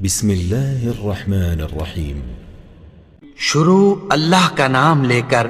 بسم اللہ الرحمن الرحیم۔ شروع اللہ کا نام لے کر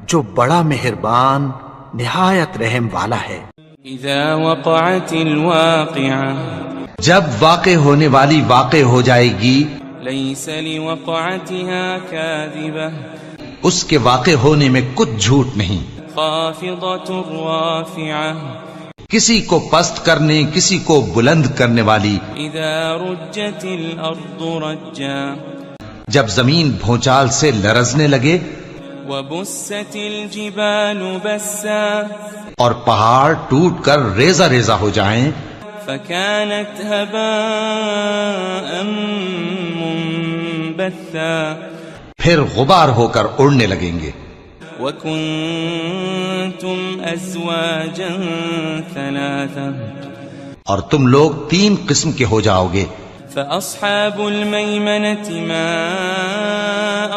جو بڑا مہربان نہایت رحم والا ہے۔ اذا وقعت الواقعة، جب واقع ہونے والی واقع ہو جائے گی، ليس لوقعتها كاذبة، اس کے واقع ہونے میں کچھ جھوٹ نہیں، خافضة رافعة، کسی کو پست کرنے کسی کو بلند کرنے والی۔ اذا رجت الارض رجا، جب زمین بھونچال سے لرزنے لگے، وبست الجبال بسا، اور پہاڑ ٹوٹ کر ریزہ ریزہ ہو جائیں، فكانت هباء منبثا، پھر غبار ہو کر اڑنے لگیں گے۔ وكنتم ازواجا ثلاثا، اور تم لوگ 3 قسم کے ہو جاؤ گے۔ فأصحاب الميمنة ما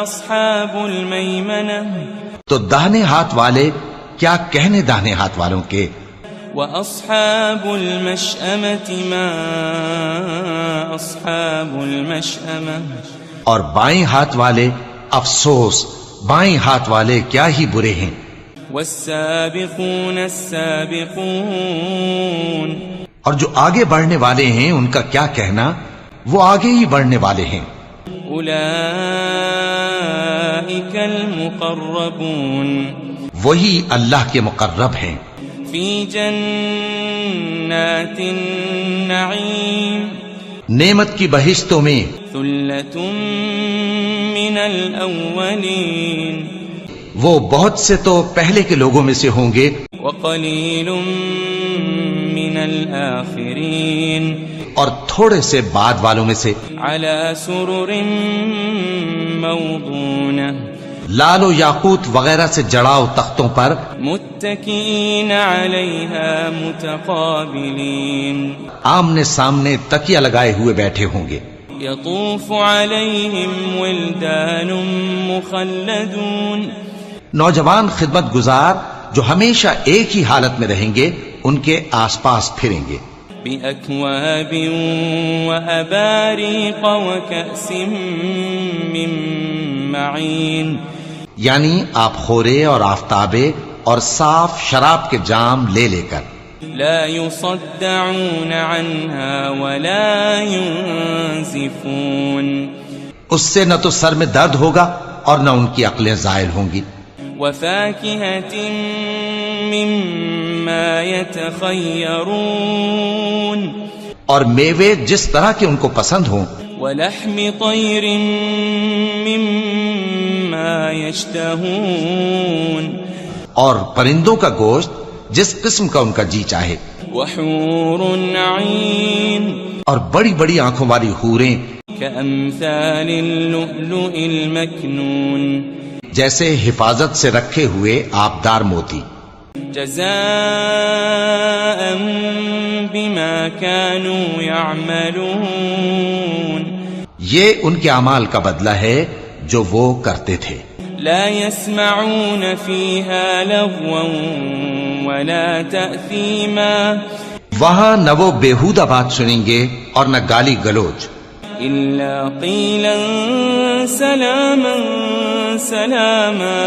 أصحاب الميمنة، تو داہنے ہاتھ والے کیا کہنے داہنے ہاتھ والوں کے، وأصحاب المشأمة ما أصحاب المشأمة، اور بائیں ہاتھ والے افسوس بائیں ہاتھ والے کیا ہی برے ہیں۔ والسابقون السابقون، اور جو آگے بڑھنے والے ہیں ان کا کیا کہنا، وہ آگے ہی بڑھنے والے ہیں۔ أولئك المقربون، وہی اللہ کے مقرب ہیں، في جنات النعيم، نعمت کی بہشتوں میں۔ ثلة من الأولين، وہ بہت سے تو پہلے کے لوگوں میں سے ہوں گے، وقليل من الآخرين، اور تھوڑے سے بعد والوں میں سے۔ على سرر موضونة، لال و یاقوت وغیرہ سے جڑاؤ تختوں پر، متكئين عليها متقابلين، آمنے سامنے تکیہ لگائے ہوئے بیٹھے ہوں گے۔ يطوف عليهم ولدان مخلدون، نوجوان خدمت گزار جو ہمیشہ ایک ہی حالت میں رہیں گے ان کے آس پاس پھریں گے۔ بأكواب وأباريق وكأس من معين، یعنی آپ خورے اور آفتابے اور صاف شراب کے جام لے لے کر۔ لا يصدعون عنها ولا ينزفون، اس سے نہ تو سر میں درد ہوگا اور نہ ان کی عقلیں زائل ہوں گی۔ وفاكهة مما يتخيرون، اور میوے جس طرح کے ان کو پسند ہوں، ولحم طير مما يشتهون، اور پرندوں کا گوشت جس قسم کا ان کا جی چاہے، وحور عين، اور بڑی بڑی آنکھوں والی حوریں كأمثال اللؤلؤ المكنون، جیسے حفاظت سے رکھے ہوئے آبدار موتی۔ جزاء بما كانوا يعملون، یہ ان کے اعمال کا بدلہ ہے جو وہ کرتے تھے۔ لا يسمعون فيها لغوا ولا تأثيما، وہاں نہ وہ بیہودہ بات سنیں گے اور نہ گالی گلوچ، إلا قيلا سلاما سلاما،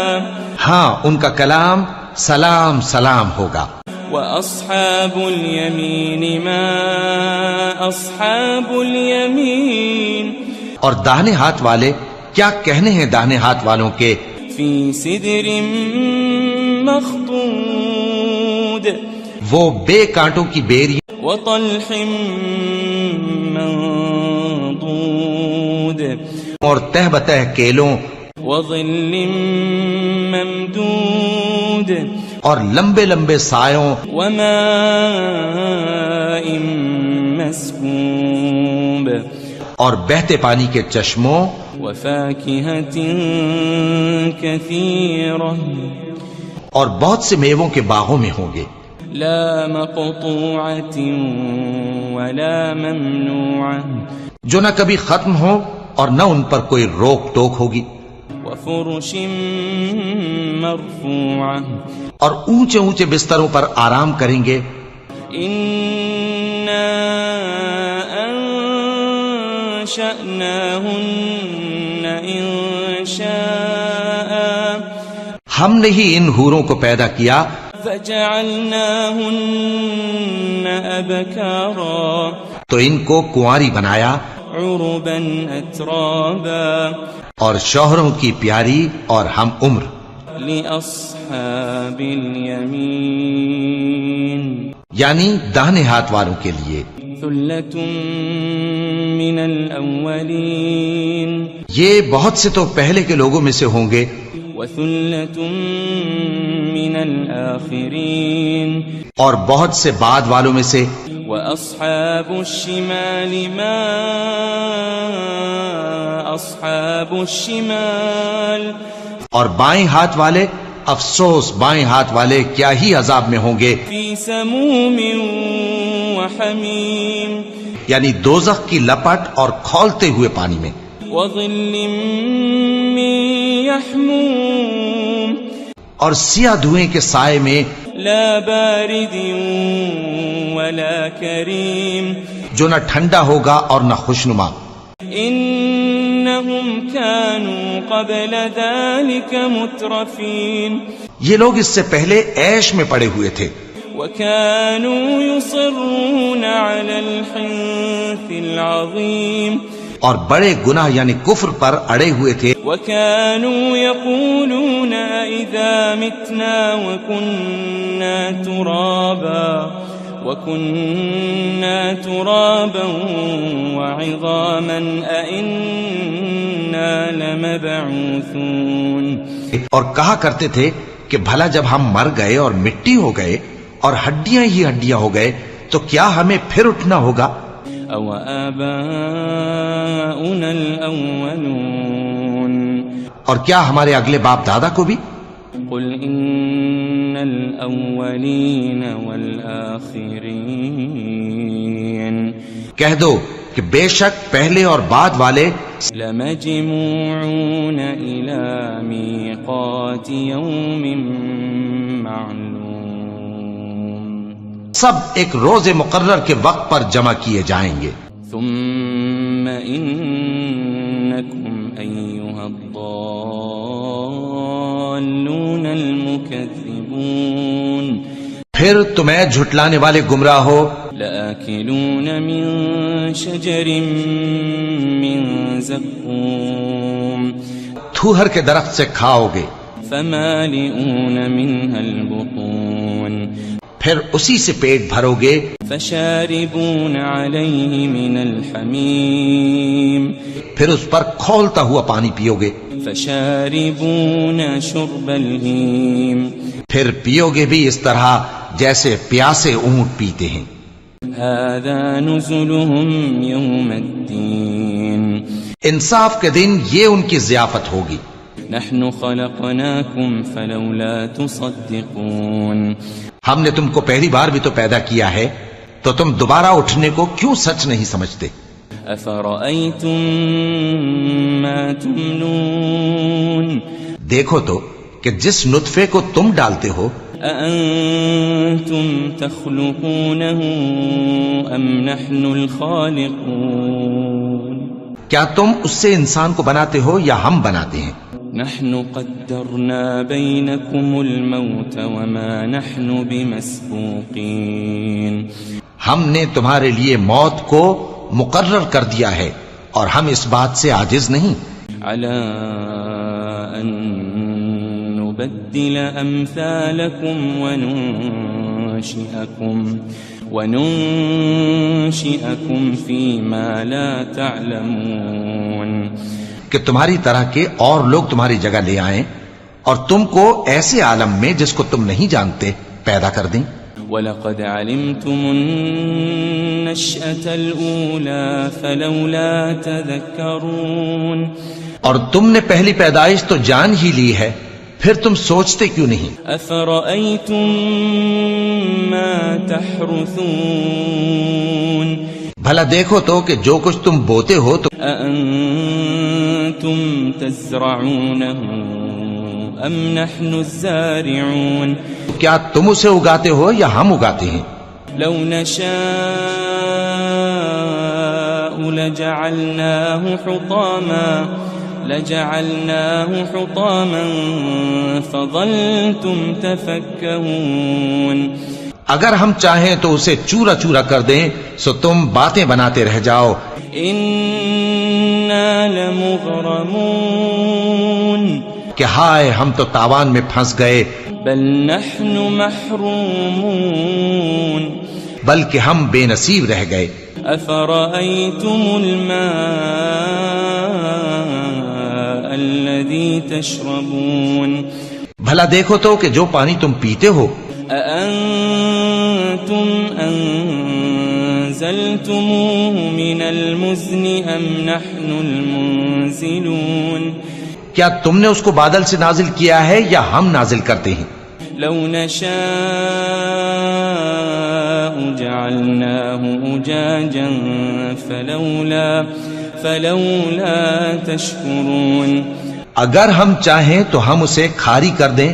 ہاں ان کا کلام سلام سلام ہوگا۔ وأصحاب اليمين ما أصحاب اليمين، اور داہنے ہاتھ والے کیا کہنے ہیں داہنے ہاتھ والوں کے، في سدر مخضود، وہ بے کانٹوں کی بیری وطلح منضود، اور تہ بتہ کیلوں وظل ممدود، اور لمبے لمبے سایوں، وماء مسكوب، اور بہتے پانی کے چشموں، وفاكهة كثيرة، اور بہت سے میووں کے باغوں میں ہوں گے، لا مقطوعة ولا ممنوعة، جو نہ کبھی ختم ہو اور نہ ان پر کوئی روک ٹوک ہوگی، وفرش مرفوعة، اور اونچے اونچے بستروں پر آرام کریں گے۔ أنشأناهن إنشاء ہم نے ہی ان حوروں کو پیدا کیا فجعلناهن أبكارا تو ان کو کنواری بنایا عربا أترابا اور شوہروں کی پیاری اور ہم عمر لأصحاب اليمين یعنی داہنے ہاتھ والوں کے لیے ثلة من الأولين یہ بہت سے تو پہلے کے لوگوں میں سے ہوں گے وثلة من الآخرين اور بہت سے بعد والوں میں سے وأصحاب الشمال ما أصحاب الشمال اور بائیں ہاتھ والے افسوس بائیں ہاتھ والے کیا ہی عذاب میں ہوں گے في سموم وحميم یعنی دوزخ کی لپٹ اور کھولتے ہوئے پانی میں وظل من يحموم اور سیاہ دھوئیں کے سائے میں لا بارد ولا كريم جو نہ ٹھنڈا ہوگا اور نہ خوشنما إنهم كانوا قبل ذلك مترفين یہ لوگ اس سے پہلے عیش میں پڑے ہوئے تھے وكانوا يصرون على الحنث العظيم اور بڑے گناہ یعنی کفر پر اڑے ہوئے تھے وكانوا يقولون إذا متنا وكنا ترابا وعظاما أئنا لمبعوثون اور کہا کرتے تھے کہ بھلا جب ہم مر گئے اور مٹی ہو گئے اور ہڈیاں ہی ہڈیاں ہو گئے تو کیا ہمیں پھر اٹھنا ہوگا أو آباؤنا الأولون اور کیا ہمارے اگلے باپ دادا کو بھی قل إن الأولين والآخرين کہہ دو کہ بے شک پہلے اور بعد والے لمجموعون إلى ميقات يوم معلوم سب ایک روز مقرر کے وقت پر جمع کیے جائیں گے ثم إنكم أيها الضالون المكذبون پھر تمہیں جھٹلانے والے گمراہ ہو لآكلون من شجر من زقوم تھوہر کے درخت سے کھاؤ گے فمالئون منها البطون پھر اسی سے پیٹ بھرو گے فشاربون عليه من الحميم پھر اس پر کھولتا ہوا پانی پیو گے فشاربون شرب الهيم پھر پیو گے بھی اس طرح جیسے پیاسے اونٹ پیتے ہیں هذا نزلهم يوم الدين انصاف کے دن یہ ان کی ضیافت ہوگی نحن خلقناكم فلولا تصدقون ہم نے تم کو پہلی بار بھی تو پیدا کیا ہے تو تم دوبارہ اٹھنے کو کیوں سچ نہیں سمجھتے أفرأيتم ما تمنون دیکھو تو کہ جس نطفے کو تم ڈالتے ہو أأنتم تخلقونه أم نحن الخالقون کیا تم اس سے انسان کو بناتے ہو یا ہم بناتے ہیں نحن قدرنا بينكم الموت وما نحن بمسبوقين ہم نے تمہارے لیے موت کو مقرر کر دیا ہے اور ہم اس بات سے عاجز نہیں على أن نبدل أمثالكم وننشئكم فيما لا تعلمون کہ تمہاری طرح کے اور لوگ تمہاری جگہ لے آئیں اور تم کو ایسے عالم میں جس کو تم نہیں جانتے پیدا کر دیں وَلَقَدْ عَلِمْتُمُ النَّشْأَةَ الْأُولَى فَلَوْلَا تَذَكَّرُونَ اور تم نے پہلی پیدائش تو جان ہی لی ہے پھر تم سوچتے کیوں نہیں أَفَرَأَيْتُم مَّا تَحْرُثُونَ بھلا دیکھو تو کہ جو کچھ تم بوتے ہو تو أَأَنتُمْ تَزْرَعُونَهُ أَمْ نَحْنُ الزَّارِعُونَ کیا تم اسے اگاتے ہو یا ہم اگاتے ہیں لو نشاء لجعلناه حطاما فظلتم تفكهون. اگر ہم چاہیں تو اسے چورا چورا کر دیں سو تم باتیں بناتے رہ جاؤ. انا لمغرمون. کہ ہائے ہم تو تاوان میں پھنس گئے. بل نحن محرومون. بلکہ ہم بے نصیب رہ گئے. افرأيتم الماء الذي تشربون. بھلا دیکھو تو کہ جو پانی تم پیتے ہو. أأنتم أنزلتموه من المزن أم نحن المنزلون. کیا تم نے اس کو بادل سے نازل کیا ہے یا ہم نازل کرتے ہیں؟ لو نشاء جعلناه أجاجا فلولا تشكرون. اگر ہم چاہیں تو ہم اسے کھاری کر دیں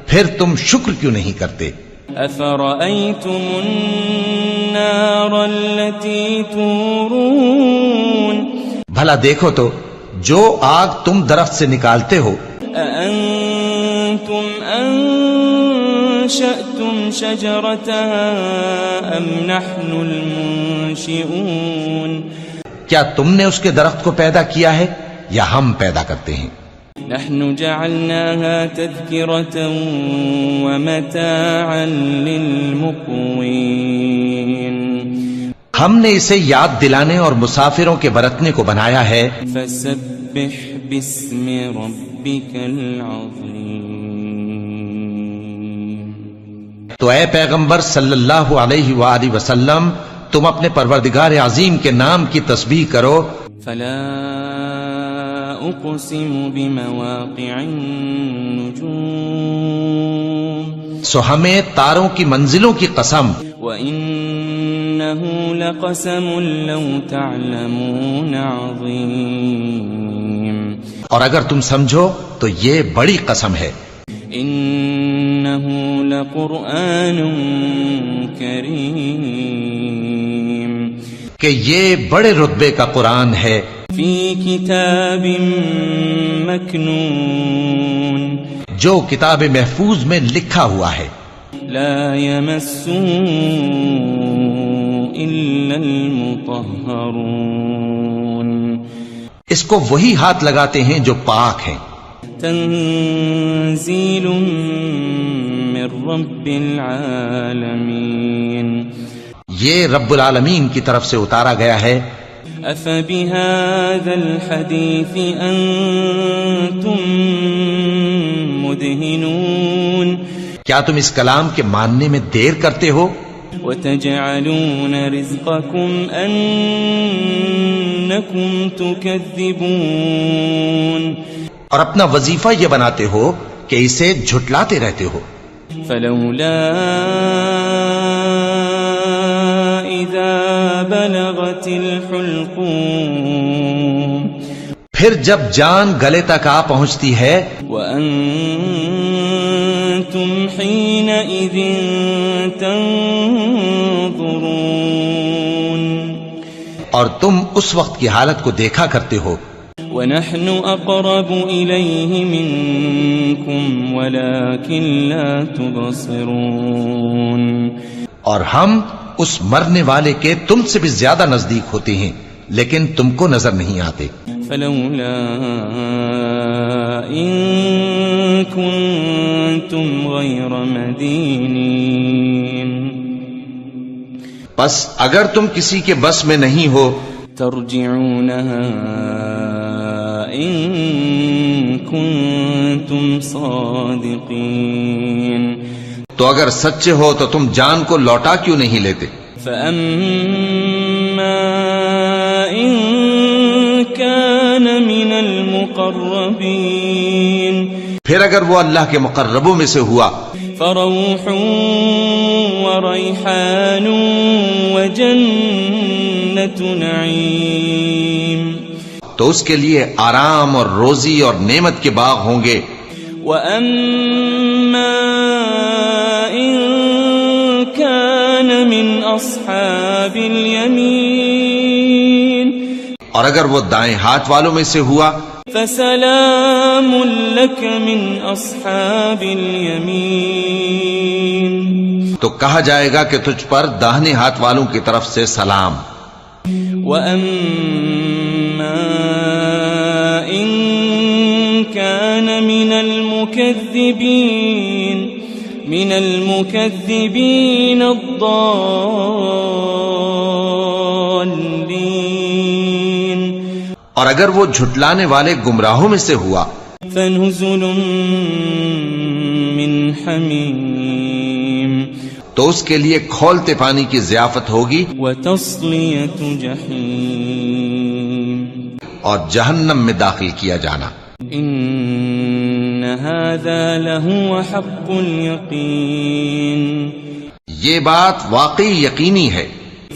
پھر تم شکر کیوں نہیں کرتے؟ أفرأيتم النار التي تورون. بھلا دیکھو تو جو آگ تم درخت سے نکالتے ہو. أأنتم أنشأتم شجرتها أم نحن المنشئون. کیا تم نے اس کے درخت کو پیدا کیا ہے یا ہم پیدا کرتے ہیں؟ نحن جعلناها تذكرة ومتاعا للمقوين. ہم نے اسے یاد دلانے اور مسافروں کے برتنے کو بنایا ہے. فسبح باسم ربك العظيم. تو اے پیغمبر صلی اللہ علیہ وآلہ وسلم تم اپنے پروردگار عظیم کے نام کی تسبیح کرو. فلا اقسم بمواقع النجوم. سو ہمیں تاروں کی منزلوں کی قسم. وَإِنَّهُ لَقَسَمٌ لَوْ تَعْلَمُونَ عَظِيمٌ. اور اگر تم سمجھو تو یہ بڑی قسم ہے. إِنَّهُ لَقُرْآنٌ كَرِيمٌ. کہ یہ بڑے رتبے کا قرآن ہے. فِي كِتَابٍ مَكْنُونٍ. جو کتاب محفوظ میں لکھا ہوا ہے. لا يمسه إلا المطهرون. اس کو وہی ہاتھ لگاتے ہیں جو پاک ہیں. تنزيل من رب العالمين. یہ رب العالمین کی طرف سے اتارا گیا ہے. أفبهذا الحديث أنتم مدهنون. کیا تم اس کلام کے ماننے میں دیر کرتے ہو؟ وتجعلون رزقكم أنكم تكذبون. اور اپنا وظیفہ یہ بناتے ہو کہ اسے جھٹلاتے رہتے ہو. فلولا إذا بلغت الحلقوم. پھر جب جان گلے تک آ پہنچتی ہے. وأنتم حينئذ تنظرون. اور تم اس وقت کی حالت کو دیکھا کرتے ہو. ونحن أقرب إليه منكم ولكن لا تبصرون. اور ہم اس مرنے والے کے تم سے بھی زیادہ نزدیک ہوتے ہیں لیکن تم کو نظر نہیں آتے. فلولا إن كنتم غير مدينين. پس اگر تم کسی کے بس میں نہیں ہو ترجعونها إن كنتم صادقين. تو اگر سچے ہو تو تم جان کو لوٹا کیوں نہیں لیتے؟ فأما إن كان من المقربين. پھر اگر وہ اللہ کے مقربوں میں سے ہوا فروح وريحان وجنة نعيم. تو اس کے لیے آرام اور روزی اور نعمت کے باغ ہوں گے. وأما إن كان من أصحاب اليمين اور اگر وہ دائیں ہاتھ والوں میں سے ہوا فسلام لك من أصحاب اليمين تو کہا جائے گا کہ تجھ پر داہنے ہاتھ والوں کی طرف سے سلام. وأما إن كان من المكذبين الضالين اور اگر وہ جھٹلانے والے گمراہوں میں سے ہوا فنزل من حمیم تو اس کے لیے کھولتے پانی کی ضیافت ہوگی وتصلیۃ جحیم اور جہنم میں داخل کیا جانا. ان هذا لهو حق اليقین یہ بات واقعی یقینی ہے.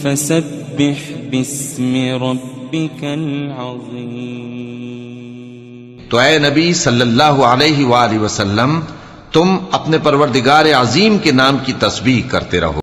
فسبح باسم ربك العظیم تو اے نبی صلی اللہ علیہ وآلہ وسلم تم اپنے پروردگار عظیم کے نام کی تسبیح کرتے رہو.